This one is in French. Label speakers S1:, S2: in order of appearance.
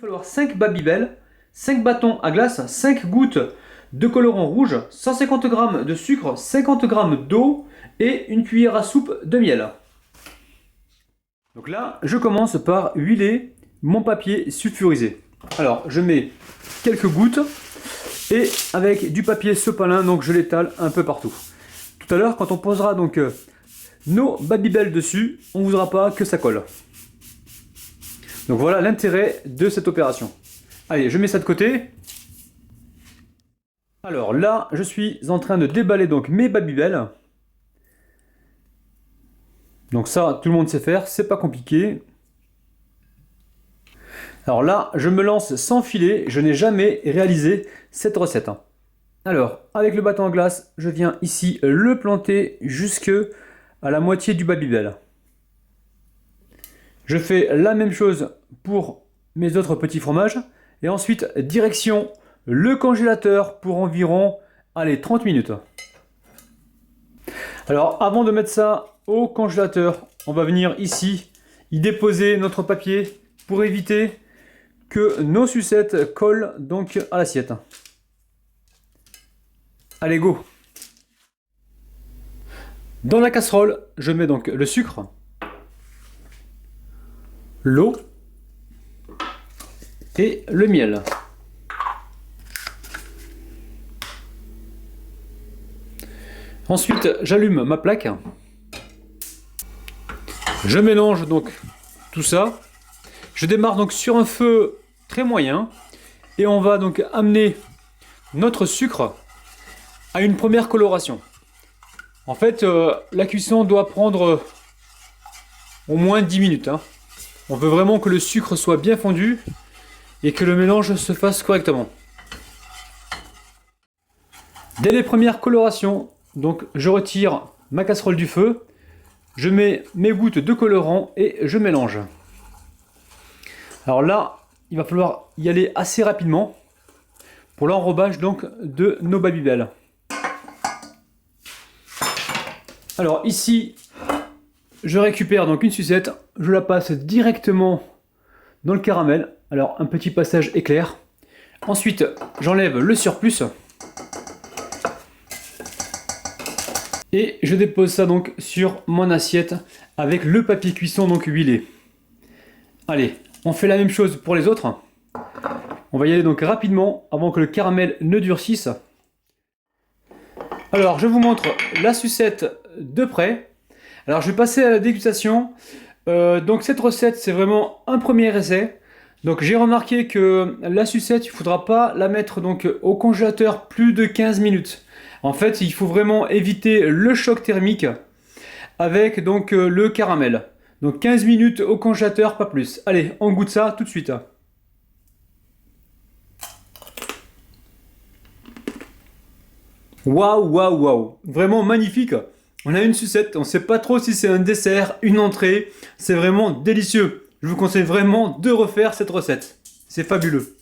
S1: falloir 5 Babybel, 5 bâtons à glace, 5 gouttes de colorant rouge, 150 g de sucre, 50 g d'eau et une cuillère à soupe de miel. Donc là, je commence par huiler mon papier sulfurisé. Alors, je mets quelques gouttes et avec du papier sopalin, donc je l'étale un peu partout. Tout à l'heure, quand on posera donc nos Babybel dessus, on ne voudra pas que ça colle. Donc voilà l'intérêt de cette opération. Allez, je mets ça de côté. Alors là, je suis en train de déballer donc mes Babybel. Donc ça, tout le monde sait faire, c'est pas compliqué. Alors là, je me lance sans filet, je n'ai jamais réalisé cette recette. Alors, avec le bâton à glace, je viens ici le planter jusque à la moitié du Babybel. Je fais la même chose pour mes autres petits fromages. Et ensuite, direction le congélateur pour environ, allez, 30 minutes. Alors, avant de mettre ça au congélateur, on va venir ici y déposer notre papier pour éviter que nos sucettes collent donc à l'assiette. Allez, go! Dans la casserole, je mets donc le sucre, l'eau et le miel. Ensuite, j'allume ma plaque. Je mélange donc tout ça. Je démarre donc sur un feu très moyen et on va donc amener notre sucre à une première coloration. En fait, la cuisson doit prendre au moins 10 minutes. On veut vraiment que le sucre soit bien fondu et que le mélange se fasse correctement. Dès les premières colorations, donc je retire ma casserole du feu, je mets mes gouttes de colorant et je mélange. Alors là, il va falloir y aller assez rapidement pour l'enrobage donc de nos Babybel. Alors ici, je récupère donc une sucette, je la passe directement dans le caramel. Alors un petit passage éclair. Ensuite, j'enlève le surplus. Et je dépose ça donc sur mon assiette avec le papier cuisson donc huilé. Allez, on fait la même chose pour les autres. On va y aller donc rapidement avant que le caramel ne durcisse. Alors, je vous montre la sucette de près. Alors, je vais passer à la dégustation. Donc, cette recette, c'est vraiment un premier essai. Donc, j'ai remarqué que la sucette, il ne faudra pas la mettre donc au congélateur plus de 15 minutes. En fait, il faut vraiment éviter le choc thermique avec donc le caramel. Donc 15 minutes au congélateur, pas plus. Allez, on goûte ça tout de suite. Waouh, waouh, waouh. Vraiment magnifique. On a une sucette, on ne sait pas trop si c'est un dessert, une entrée. C'est vraiment délicieux. Je vous conseille vraiment de refaire cette recette. C'est fabuleux.